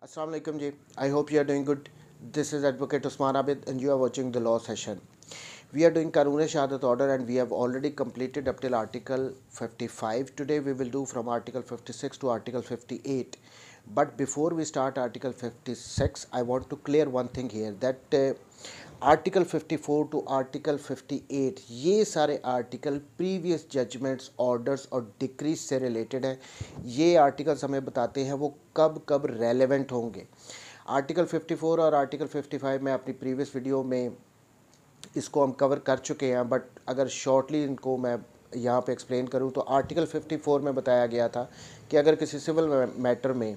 Assalamu alaikum ji. I hope you are doing good. This is Advocate Usman Abid and you are watching the law session. We are doing Karoon Shahadat order and we have already completed up till Article 55. Today we will do from Article 56 to Article 58. But before we start Article 56, I want to clear one thing here that article 54 to article 58 ये सारे article previous judgments orders और decrees से related हैं। ये articles हमें बताते हैं वो कब कब रेलेवेंट होंगे। आर्टिकल 54 और आर्टिकल 55 में अपनी प्रीवियस वीडियो में इसको हम कवर कर चुके हैं, बट अगर शॉर्टली इनको मैं यहाँ पे एक्सप्लेन करूँ तो आर्टिकल 54 में बताया गया था कि अगर किसी सिविल मैटर में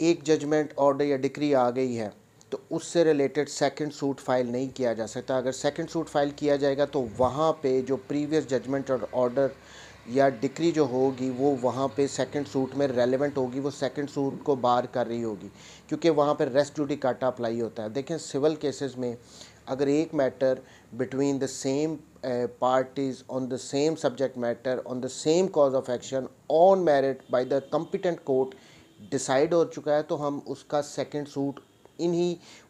एक जजमेंट ऑर्डर या डिक्री आ गई है तो उससे रिलेटेड सेकंड सूट फाइल नहीं किया जा सकता। अगर सेकंड सूट फाइल किया जाएगा तो वहाँ पे जो प्रीवियस जजमेंट और ऑर्डर या डिक्री जो होगी वो वहाँ पे सेकंड सूट में रेलेवेंट होगी, वो सेकंड सूट को बार कर रही होगी क्योंकि वहाँ पे रेस्ट जुडिकाटा अप्लाई होता है। देखें सिविल केसेस में अगर एक matter between the same parties on the same subject matter on the same cause of action on merit by the competent court decide हो चुका है तो हम उसका सेकंड सूट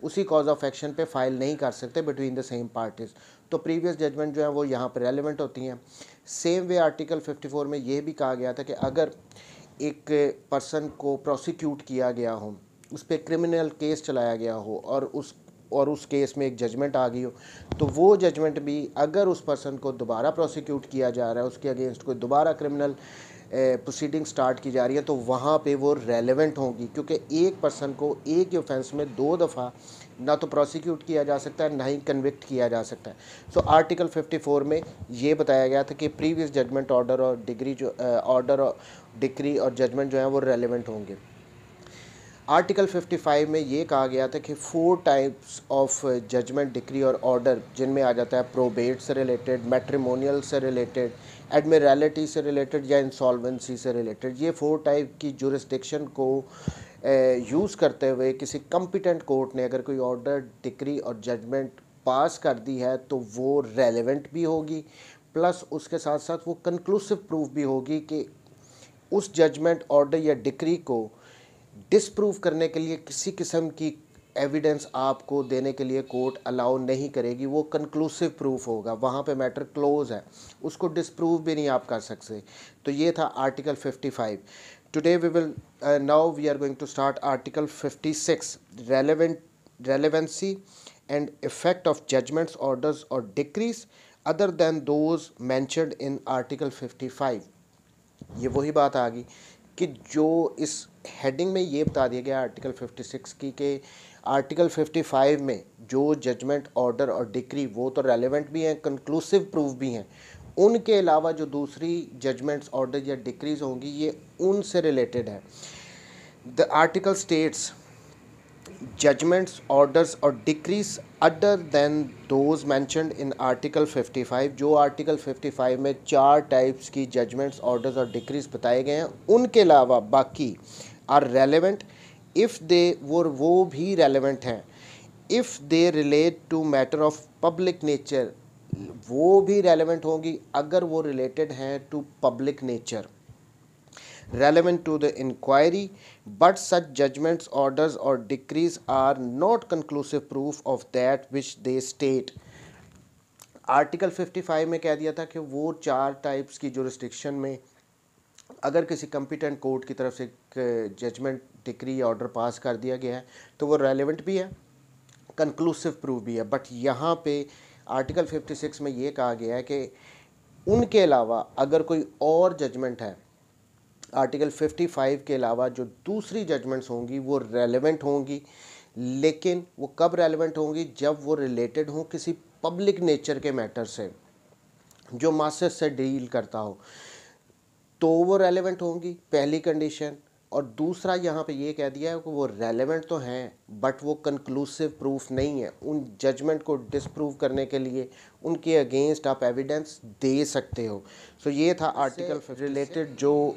उसी कॉज ऑफ एक्शन पे फाइल नहीं कर सकते बिटवीन द सेम पार्टीज़। तो प्रीवियस जजमेंट जो है वो यहाँ पर रेलेवेंट होती हैं। सेम वे आर्टिकल 54 में ये भी कहा गया था कि अगर एक पर्सन को प्रोसिक्यूट किया गया हो, उस पर क्रिमिनल केस चलाया गया हो और उस केस में एक जजमेंट आ गई हो तो वो जजमेंट भी अगर उस पर्सन को दोबारा प्रोसिक्यूट किया जा रहा है, उसके अगेंस्ट कोई दोबारा क्रिमिनल प्रोसीडिंग स्टार्ट की जा रही है तो वहाँ पे वो रेलेवेंट होंगी क्योंकि एक पर्सन को एक ही ऑफेंस में दो दफ़ा ना तो प्रोसिक्यूट किया जा सकता है ना ही कन्विक्ट किया जा सकता है। सो आर्टिकल 54 में ये बताया गया था कि प्रीवियस जजमेंट ऑर्डर और डिक्री और जजमेंट जो है वो रेलेवेंट होंगे। आर्टिकल 55 में ये कहा गया था कि 4 टाइप्स ऑफ जजमेंट डिक्री और ऑर्डर जिनमें आ जाता है प्रोबेट से रिलेटेड, मैट्रिमोनियल से रिलेटेड, एडमिरलिटी से रिलेटेड या इंसॉल्वेंसी से रिलेटेड, ये 4 टाइप की जुरिस्डिक्शन को यूज़ करते हुए किसी कॉम्पिटेंट कोर्ट ने अगर कोई ऑर्डर डिक्री और जजमेंट पास कर दी है तो वो रेलेवेंट भी होगी, प्लस उसके साथ साथ वो कंक्लूसिव प्रूफ भी होगी कि उस जजमेंट ऑर्डर या डिक्री को डिसप्रूव करने के लिए किसी किस्म की एविडेंस आपको देने के लिए कोर्ट अलाउ नहीं करेगी। वो कंक्लूसिव प्रूफ होगा, वहाँ पे मैटर क्लोज है, उसको डिसप्रूव भी नहीं आप कर सकते। तो ये था article 55। Today we will now we are going to start article 56 relevancy and effect of judgments orders और decrees other than those mentioned in article 55। ये वही बात आ गई कि जो इस हेडिंग में ये बता दिया गया आर्टिकल 56 की कि आर्टिकल 55 में जो जजमेंट ऑर्डर और डिक्री वो तो रेलेवेंट भी हैं, कंक्लूसिव प्रूफ भी हैं, उनके अलावा जो दूसरी जजमेंट्स ऑर्डर या डिक्रीज होंगी ये उनसे रिलेटेड है। The article states judgments orders और decrees other than those mentioned in article 55। जो आर्टिकल 55 में 4 टाइप्स की जजमेंट्स ऑर्डर्स और डिक्रीज बताए गए हैं उनके अलावा बाकी आर रेलेवेंट इफ़ दे वो भी रेलेवेंट हैं if they relate to matter of public nature, वो भी रेलेवेंट होंगी अगर वो रिलेटेड हैं to public nature, relevant to the inquiry, but such judgments, orders or decrees are not conclusive proof of that which they state। Article 55 में कह दिया था कि वो 4 टाइप्स की जुरिस्डिक्शन में अगर किसी कॉम्पिटेंट कोर्ट की तरफ से जजमेंट डिक्री ऑर्डर पास कर दिया गया है तो वो रेलेवेंट भी है, कंक्लूसिव प्रूफ भी है। बट यहाँ पे आर्टिकल 56 में ये कहा गया है कि उनके अलावा अगर कोई और जजमेंट है आर्टिकल 55 के अलावा जो दूसरी जजमेंट्स होंगी वो रेलेवेंट होंगी, लेकिन वो कब रेलेवेंट होंगी जब वो रिलेटेड हों किसी पब्लिक नेचर के मैटर से जो मासेस से डील करता हो तो वो रेलेवेंट होंगी, पहली कंडीशन। और दूसरा यहाँ पे ये कह दिया है कि वो रेलेवेंट तो हैं बट वो कंक्लूसिव प्रूफ नहीं है, उन जजमेंट को डिसप्रूव करने के लिए उनके अगेंस्ट आप एविडेंस दे सकते हो। सो ये था आर्टिकल रिलेटेड जो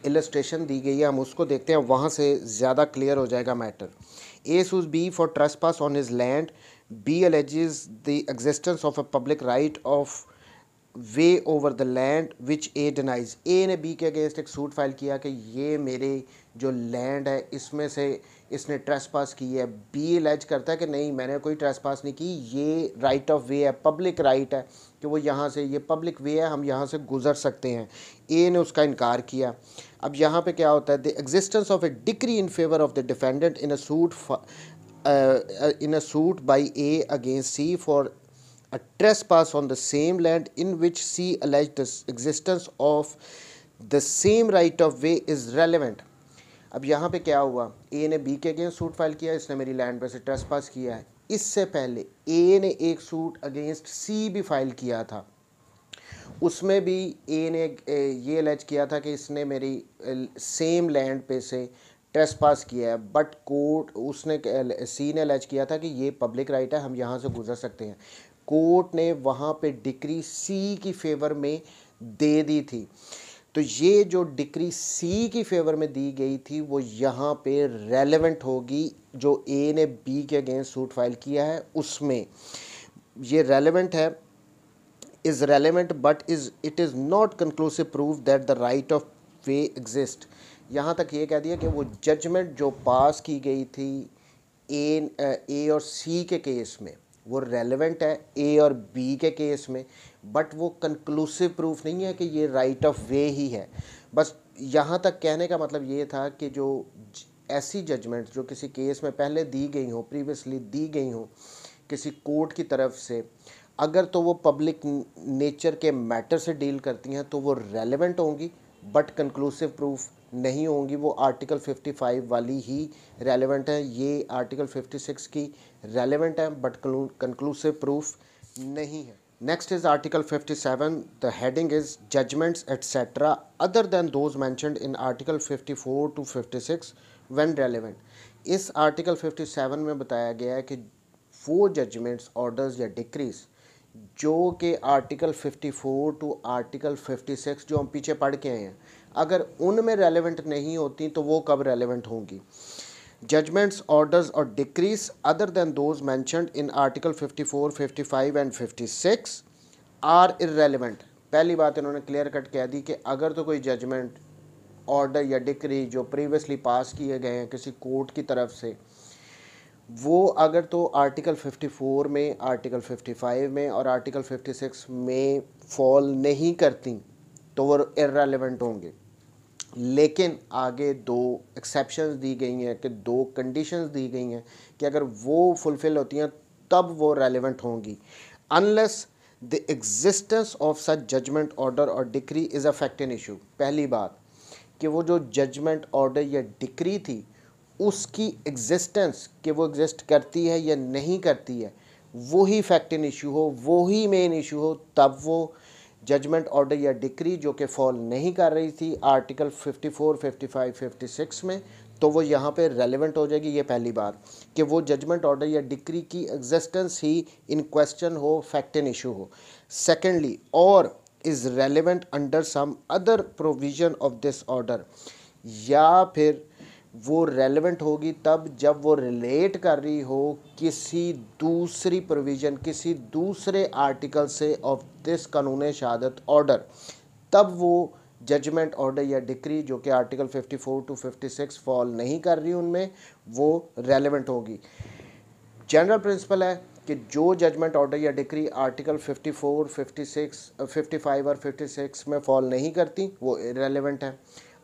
इलस्ट्रेशन दी गई है, हम उसको देखते हैं, वहाँ से ज़्यादा क्लियर हो जाएगा matter. A sues B for trespass on his land, B alleges the existence of a public right of way over the land which A denies. A ने बी के अगेंस्ट एक सूट फाइल किया कि ये मेरे जो लैंड है इसमें से इसने ट्रेसपास की है। बी एलेज करता है कि नहीं, मैंने कोई ट्रेसपास नहीं की, ये राइट ऑफ वे है, पब्लिक राइट है कि वो यहाँ से, ये पब्लिक वे है, हम यहाँ से गुजर सकते हैं। ए ने उसका इनकार किया। अब यहाँ पे क्या होता है, the existence of a decree in favour of the defendant in a suit by A against C for a trespass on the same land in which C alleged the existence of the same right of way is relevant। अब यहाँ पे क्या हुआ, ए ने B के against suit file किया, इसने मेरी लैंड पे से ट्रेसपास किया है। इससे पहले ए ने एक सूट अगेंस्ट सी भी फाइल किया था, उसमें भी ए ने ये अलेज किया था कि इसने मेरी सेम लैंड पे से ट्रेसपास किया है, बट कोर्ट उसने सी ने अलेज किया था कि ये पब्लिक राइट है, हम यहाँ से गुजर सकते हैं। कोर्ट ने वहाँ पे डिक्री सी की फेवर में दे दी थी। तो ये जो डिक्री सी की फेवर में दी गई थी वो यहाँ पे रेलेवेंट होगी, जो ए ने बी के अगेंस्ट सूट फाइल किया है उसमें ये रेलेवेंट है, is relevant but it is not conclusive proof that the right of way exist. यहाँ तक ये कह दिया कि वो जजमेंट जो पास की गई थी ए और सी के केस में वो रेलेवेंट है ए और बी के केस में, बट वो कंक्लूसिव प्रूफ नहीं है कि ये राइट ऑफ वे ही है। बस यहाँ तक कहने का मतलब ये था कि जो ऐसी जजमेंट जो किसी केस में पहले दी गई हो, प्रीवियसली दी गई हो किसी कोर्ट की तरफ से, अगर तो वो पब्लिक नेचर के मैटर से डील करती हैं तो वो रेलेवेंट होंगी, बट कंक्लूसिव प्रूफ नहीं होंगी, वो आर्टिकल 55 वाली ही रेलेवेंट है। ये आर्टिकल 56 की रेलेवेंट है बट कंक्लूसिव प्रूफ नहीं है। Next is article 57, the heading is judgments etcetera other than those mentioned in article 54 to 56 when relevant. इस आर्टिकल 57 में बताया गया है कि वो जजमेंट्स, ऑर्डर्स या डिक्रीज जो कि आर्टिकल 54 टू आर्टिकल 56 जो हम पीछे पढ़ के आए हैं, अगर उनमें रेलेवेंट नहीं होती तो वो कब रेलेवेंट होंगी। जजमेंट्स, ऑर्डर्स और decrees other than those mentioned in article 54, 55 and 56 are irrelevant. पहली बात इन्होंने क्लियर कट कह दी कि अगर तो कोई जजमेंट, ऑर्डर या डिक्री जो प्रीवियसली पास किए गए हैं किसी कोर्ट की तरफ से, वो अगर तो आर्टिकल 54 में, आर्टिकल 55 में और आर्टिकल 56 में फॉल नहीं करती तो वो इर्रेलेवेंट होंगे। लेकिन आगे दो एक्सेप्शंस दी गई हैं कि दो कंडीशंस दी गई हैं कि अगर वो फुलफ़िल होती हैं तब वो रेलेवेंट होंगी, unless the existence of such judgment, order और decree is a fact in issue. पहली बात कि वो जो जजमेंट, ऑर्डर या डिक्री थी उसकी एग्जिस्टेंस, कि वो एग्जिस्ट करती है या नहीं करती है, वही फैक्ट इन इशू हो, वही मेन इशू हो, तब वो जजमेंट, ऑर्डर या डिक्री जो कि फॉल नहीं कर रही थी आर्टिकल 54, 55, 56 में, तो वो यहाँ पे रेलेवेंट हो जाएगी। ये पहली बात कि वो जजमेंट, ऑर्डर या डिक्री की एग्जिस्टेंस ही इन क्वेश्चन हो, फैक्ट इन इशू हो। सेकेंडली, और is relevant under some other provision of this order, या फिर वो रेलेवेंट होगी तब जब वो रिलेट कर रही हो किसी दूसरी प्रोविज़न, किसी दूसरे आर्टिकल से ऑफ दिस कानून शहादत ऑर्डर, तब वो जजमेंट, ऑर्डर या डिक्री जो कि आर्टिकल 54 to 56 फॉल नहीं कर रही उनमें, वो रेलेवेंट होगी। जनरल प्रिंसिपल है कि जो जजमेंट, ऑर्डर या डिक्री आर्टिकल 54, 56, 55 और 56 में फॉल नहीं करती वो इररेलेवेंट है।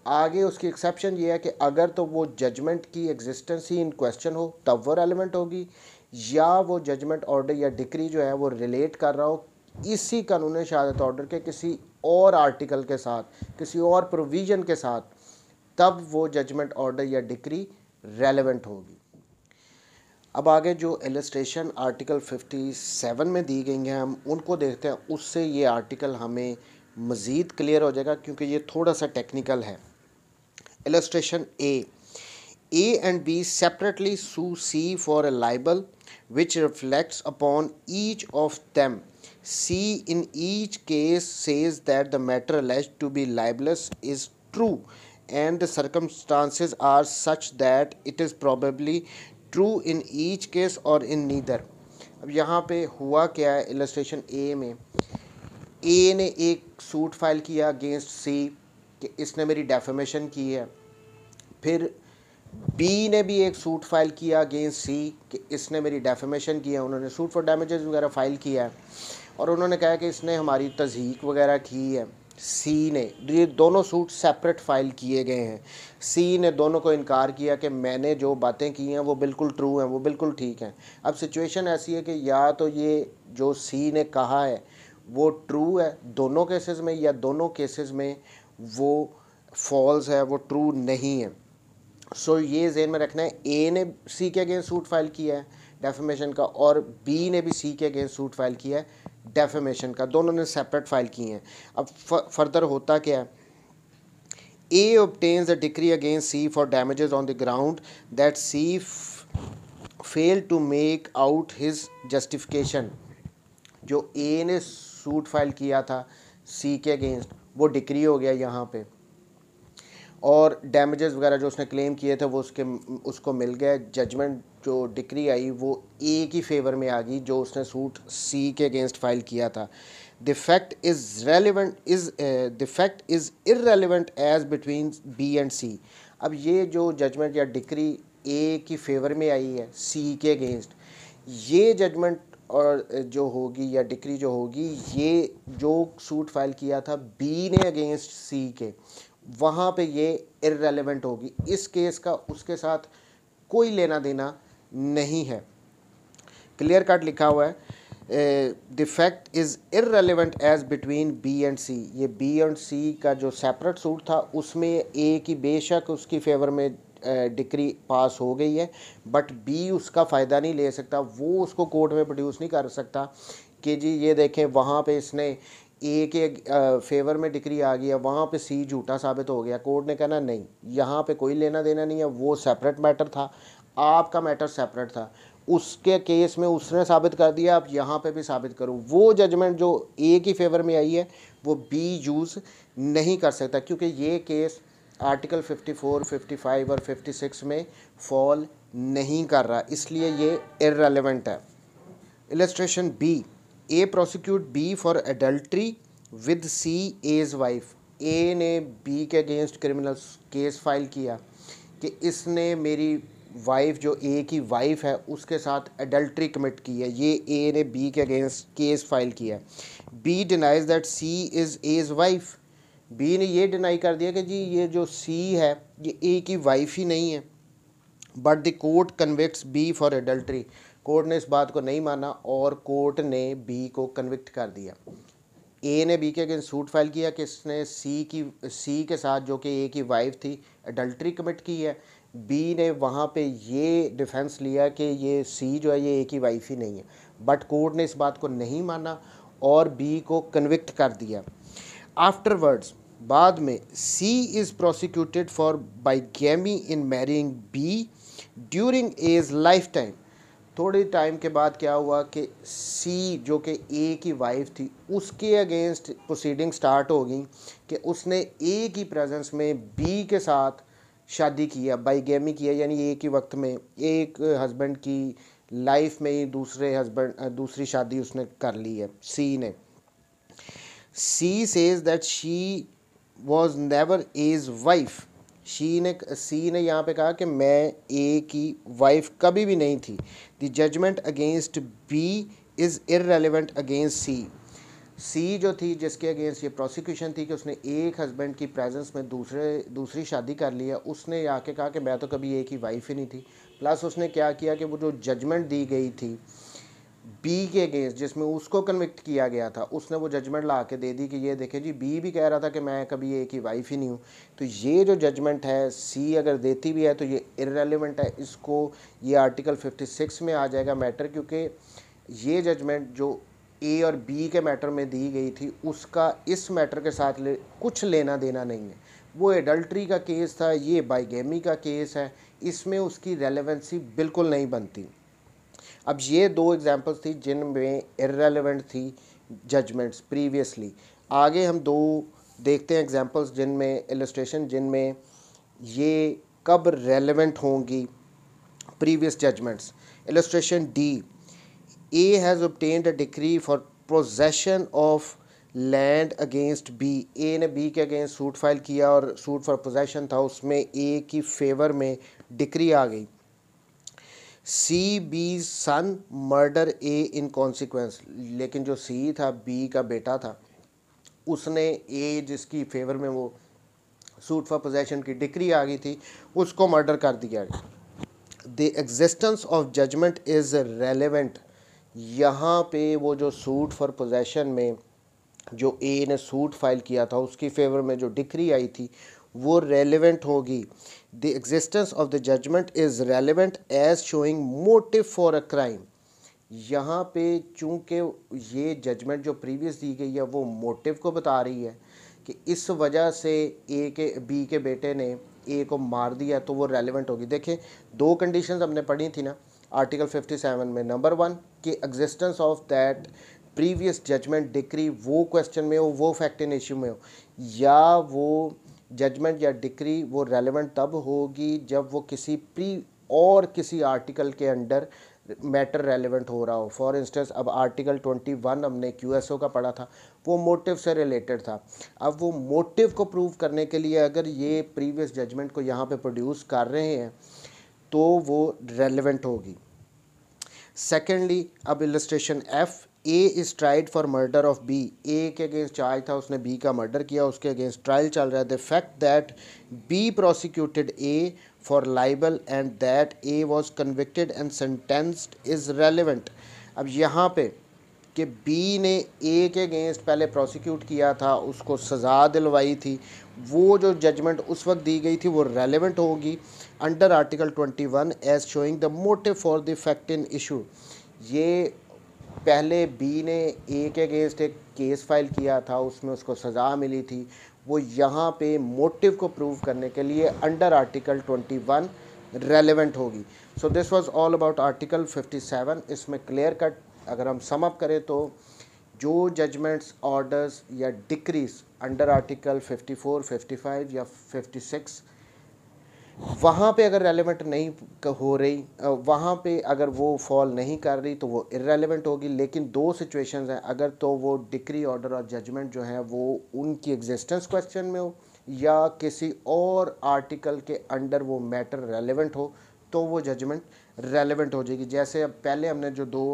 आगे उसकी एक्सेप्शन ये है कि अगर तो वो जजमेंट की एग्जिस्टेंस ही इन क्वेश्चन हो तब वो रेलेवेंट होगी, या वो जजमेंट, ऑर्डर या डिक्री जो है वो रिलेट कर रहा हो इसी कानून शहादत ऑर्डर के किसी और आर्टिकल के साथ, किसी और प्रोविज़न के साथ, तब वो जजमेंट, ऑर्डर या डिक्री रेलेवेंट होगी। अब आगे जो इलस्ट्रेशन आर्टिकल 57 में दी गई हैं हम उनको देखते हैं, उससे ये आर्टिकल हमें मज़ीद क्लियर हो जाएगा क्योंकि ये थोड़ा सा टेक्निकल है। Illustration A. A and B separately sue C for a libel which reflects upon each of them. C in each case says that the matter alleged to be libelous is true and the circumstances are such that it is probably true in each case or in neither. अब यहाँ पे हुआ क्या है illustration ए में ए ने एक suit file किया अगेंस्ट सी कि इसने मेरी डेफेमेशन की है। फिर बी ने भी एक सूट फाइल किया अगेंस्ट सी कि इसने मेरी डेफेमेशन की है। उन्होंने सूट फॉर डैमेजेस वगैरह फ़ाइल किया है और उन्होंने कहा कि इसने हमारी तज़हीक वगैरह की है। सी ने, ये दोनों सूट सेपरेट फ़ाइल किए गए हैं। सी ने दोनों को इनकार किया कि मैंने जो बातें की हैं वो बिल्कुल ट्रू हैं, वो बिल्कुल ठीक हैं। अब सिचुएशन ऐसी है कि या तो ये जो सी ने कहा है वो ट्रू है दोनों केसेस में, या दोनों केसेस में वो फॉल्स है, वो ट्रू नहीं है। सो ये जेन में रखना है, ए ने सी के अगेंस्ट सूट फाइल किया है डेफेमेशन का और बी ने भी सी के अगेंस्ट सूट फाइल किया है डेफेमेशन का, दोनों ने सेपरेट फाइल किए हैं। अब फर्दर होता क्या है, ए obtains a decree against C for damages on the ground that C failed to make out his justification। जो ए ने सूट फाइल किया था सी के अगेंस्ट वो डिक्री हो गया यहाँ पे, और डैमेजेस वगैरह जो उसने क्लेम किए थे वो उसको मिल गया। जजमेंट जो डिक्री आई वो ए की फेवर में आ गई जो उसने सूट सी के अगेंस्ट फाइल किया था। The fact is irrelevant as between B and C. अब ये जो जजमेंट या डिक्री ए की फेवर में आई है सी के अगेंस्ट, ये जजमेंट और जो होगी या डिक्री जो होगी, ये जो सूट फाइल किया था बी ने अगेंस्ट सी के, वहाँ पे ये इररेलेवेंट होगी। इस केस का उसके साथ कोई लेना देना नहीं है। क्लियर कट लिखा हुआ है, the fact is irrelevant as between B and C. ये बी एंड सी का जो सेपरेट सूट था उसमें ए की बेशक उसकी फेवर में डिक्री पास हो गई है, बट बी उसका फ़ायदा नहीं ले सकता, वो उसको कोर्ट में प्रोड्यूस नहीं कर सकता कि जी ये देखें वहाँ पे इसने ए के फेवर में डिक्री आ गई है, वहाँ पे सी झूठा साबित हो गया। कोर्ट ने कहना नहीं, यहाँ पे कोई लेना देना नहीं है, वो सेपरेट मैटर था, आपका मैटर सेपरेट था। उसके केस में उसने साबित कर दिया, आप यहाँ पे भी साबित करो। वो जजमेंट जो ए की फेवर में आई है वो बी यूज़ नहीं कर सकता, क्योंकि ये केस आर्टिकल 54, 55 और 56 में फॉल नहीं कर रहा, इसलिए ये इररेलेवेंट है। Illustration B, A prosecute B for adultery with C A's wife. A ने बी के अगेंस्ट क्रिमिनल केस फाइल किया कि इसने मेरी वाइफ जो ए की वाइफ है उसके साथ एडल्ट्री कमिट की है। ये ए ने बी के अगेंस्ट केस फाइल किया है। B denies that C is as wife. B ने ये डिनाई कर दिया कि जी ये जो सी है ये ए की वाइफ ही नहीं है, but the court convicts B for adultery. Court ने इस बात को नहीं माना और कोर्ट ने बी को कन्विक्ट कर दिया। ए ने बी के अगेंस्ट सूट फाइल किया कि इसने सी के साथ जो कि ए की वाइफ थी एडल्ट्री कमिट की है। बी ने वहाँ पे ये डिफेंस लिया कि ये सी जो है ये ए की वाइफ ही नहीं है, बट कोर्ट ने इस बात को नहीं माना और बी को कन्विक्ट कर दिया। आफ्टरवर्ड्स, बाद में, C is prosecuted for bigamy in marrying B during A's lifetime. थोड़े टाइम के बाद क्या हुआ कि सी जो कि ए की वाइफ थी उसके अगेंस्ट प्रोसीडिंग स्टार्ट हो गई कि उसने ए की प्रेजेंस में बी के साथ शादी किया, बाइगैमी किया, यानी एक ही वक्त में एक हस्बैंड की लाइफ में ही दूसरी शादी उसने कर ली है सी ने। C says that she was never A's wife. C ने यहाँ पे कहा कि मैं ए की वाइफ कभी भी नहीं थी। The judgment against B is irrelevant against C. C जो थी जिसके अगेंस्ट ये प्रोसिक्यूशन थी कि उसने एक हस्बैंड की प्रेजेंस में दूसरी शादी कर ली है, उसने आके कहा कि मैं तो कभी ए की वाइफ ही नहीं थी। प्लस उसने क्या किया कि वो जो जजमेंट दी गई थी बी के अगेंस्ट जिसमें उसको कन्विक्ट किया गया था, उसने वो जजमेंट ला के दे दी कि ये देखें जी बी भी कह रहा था कि मैं कभी ए की वाइफ ही नहीं हूँ। तो ये जो जजमेंट है सी अगर देती भी है तो ये इररेलेवेंट है, इसको ये आर्टिकल 56 में आ जाएगा मैटर, क्योंकि ये जजमेंट जो ए और बी के मैटर में दी गई थी उसका इस मैटर के साथ कुछ लेना देना नहीं है। वो एडल्ट्री का केस था, ये बाइगैमी का केस है, इसमें उसकी रेलेवेंसी बिल्कुल नहीं बनती। अब ये दो एग्जांपल्स थी जिनमें इररेलेवेंट थी जजमेंट्स प्रीवियसली। आगे हम दो देखते हैं एग्जांपल्स जिनमें इलस्ट्रेशन जिनमें ये कब रेलेवेंट होंगी previous judgments. Illustration D, A has obtained a decree for possession of land against B, A ने बी के अगेंस्ट सूट फाइल किया और सूट फॉर पोजेशन था, उसमें ए की फेवर में डिक्री आ गई। C B son murder A in consequence, लेकिन जो सी था बी का बेटा था, उसने ए जिसकी फेवर में वो सूट फॉर पोजेशन की डिक्री आ गई थी उसको मर्डर कर दिया गया। The existence of judgment is relevant, यहाँ पे वो जो सूट फॉर पोजेशन में जो ए ने सूट फाइल किया था उसकी फेवर में जो डिक्री आई थी वो रेलेवेंट होगी। The existence of the judgment is relevant as showing motive for a crime, यहाँ पे चूँकि ये जजमेंट जो प्रीवियस दी गई है वो मोटिव को बता रही है कि इस वजह से बी के बेटे ने ए को मार दिया, तो वो रेलेवेंट होगी। देखें, दो कंडीशंस हमने पढ़ी थी ना आर्टिकल 57 में। नंबर 1 कि existence of that previous judgment decree वो क्वेश्चन में हो, वो फैक्ट इन इश्यू में हो, या वो जजमेंट या डिक्री वो रेलेवेंट तब होगी जब वो किसी आर्टिकल के अंडर मैटर रेलेवेंट हो रहा हो। फॉर इंस्टेंस अब आर्टिकल 21 हमने क्यूएसओ का पढ़ा था, वो मोटिव से रिलेटेड था। अब वो मोटिव को प्रूव करने के लिए अगर ये प्रीवियस जजमेंट को यहाँ पे प्रोड्यूस कर रहे हैं तो वो रेलेवेंट होगी। सेकेंडली, अब illustration F, A is tried for murder of B, A के अगेंस्ट चार्ज था, उसने बी का मर्डर किया, उसके अगेंस्ट ट्रायल चल रहा है। The fact that be prosecuted A for liable and that A was convicted and sentenced is relevant. अब यहाँ पे कि बी ने ए के अगेंस्ट पहले प्रोसिक्यूट किया था, उसको सज़ा दिलवाई थी, वो जो जजमेंट उस वक्त दी गई थी वो रेलेवेंट होगी under article 21 as showing the motive for the fact in issue. ये पहले बी ने ए के अगेंस्ट एक केस फाइल किया था, उसमें उसको सज़ा मिली थी, वो यहाँ पे मोटिव को प्रूव करने के लिए अंडर आर्टिकल 21 रेलेवेंट होगी। सो this was all about article 57। इसमें क्लियर कट अगर हम सम अप करें तो जो जजमेंट्स, ऑर्डर्स या डिक्रीज अंडर आर्टिकल 54, 55 या 56 वहाँ पे अगर रेलेवेंट नहीं हो रही, वहाँ पे अगर वो फॉल नहीं कर रही तो वो इररेलेवेंट होगी। लेकिन दो सिचुएशंस हैं, अगर तो वो डिक्री, ऑर्डर और जजमेंट जो है वो उनकी एग्जिस्टेंस क्वेश्चन में हो या किसी और आर्टिकल के अंडर वो मैटर रेलेवेंट हो तो वो जजमेंट रेलेवेंट हो जाएगी। जैसे अब पहले हमने जो दो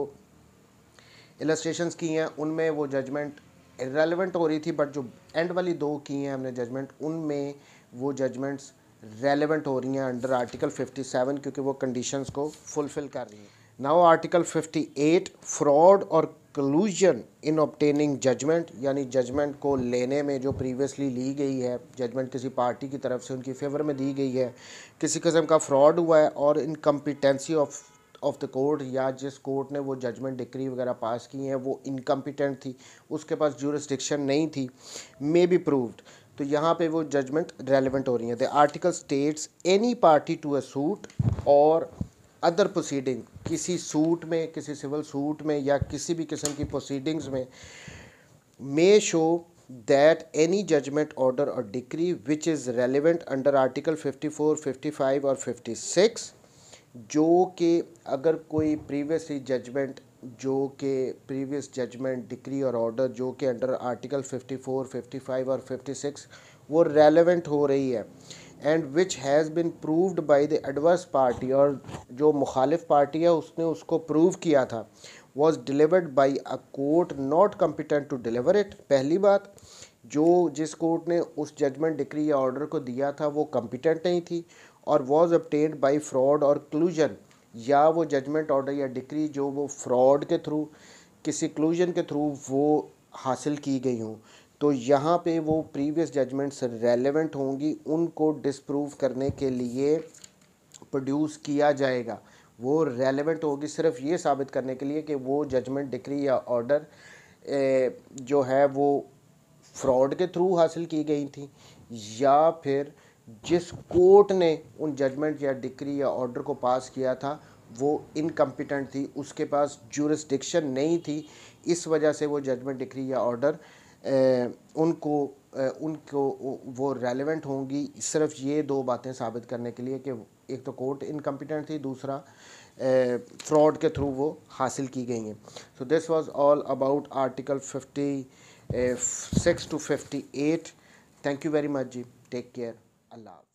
इलस्ट्रेशंस की हैं उनमें वो जजमेंट इररेलेवेंट हो रही थी, बट जो एंड वाली दो की हैं हमने जजमेंट, उनमें वो जजमेंट्स रेलेवेंट हो रही हैं अंडर आर्टिकल 57 क्योंकि वो कंडीशंस को फुलफिल कर रही हैं। नाउ आर्टिकल 58, फ्रॉड और कलूजन इन ऑब्टेनिंग जजमेंट, यानी जजमेंट को लेने में जो प्रीवियसली ली गई है, जजमेंट किसी पार्टी की तरफ से उनकी फेवर में दी गई है, किसी किस्म का फ्रॉड हुआ है और इनकम्पिटेंसी ऑफ द कोर्ट, या जिस कोर्ट ने वो जजमेंट डिक्री वगैरह पास की हैं वो इनकम्पिटेंट थी, उसके पास ज्यूरिसडिक्शन नहीं थी, मे बी प्रूव्ड, तो यहाँ पे वो जजमेंट रेलेवेंट हो रही है। The article states any party to a suit or other proceeding, किसी सूट में, किसी सिविल सूट में या किसी भी किस्म की प्रोसीडिंग्स में may show that any judgment, order or decree which is relevant under article 54, 55 और 56, जो कि अगर कोई प्रीवियस जजमेंट डिक्री और ऑर्डर जो कि अंडर आर्टिकल 54, 55 और 56 वो रेलेवेंट हो रही है, and which has been proved by the adverse party, और जो मुखालिफ पार्टी है उसने उसको प्रूव किया था, was delivered by a court not competent to deliver it। पहली बात, जिस कोर्ट ने उस जजमेंट डिक्री या ऑर्डर को दिया था वो कम्पिटेंट नहीं थी, और was obtained by fraud और क्लूजन, या वो जजमेंट, ऑर्डर या डिक्री जो वो फ्रॉड के थ्रू, किसी क्लूजन के थ्रू वो हासिल की गई हों, तो यहाँ पे वो प्रीवियस जजमेंट्स रेलेवेंट होंगी, उनको डिसप्रूव करने के लिए प्रोड्यूस किया जाएगा। वो रेलेवेंट होगी सिर्फ ये साबित करने के लिए कि वो जजमेंट, डिक्री या ऑर्डर जो है वो फ्रॉड के थ्रू हासिल की गई थी, या फिर जिस कोर्ट ने उन जजमेंट या डिक्री या ऑर्डर को पास किया था वो इनकम्पिटेंट थी, उसके पास ज्यूरिसडिक्शन नहीं थी, इस वजह से वो जजमेंट, डिक्री या ऑर्डर उनको वो रेलेवेंट होंगी सिर्फ ये दो बातें साबित करने के लिए कि एक तो कोर्ट इनकम्पिटेंट थी, दूसरा फ्रॉड के थ्रू वो हासिल की गई हैं। So this was all about article 58 6 to 58। Thank you very much ji, take care, Allah.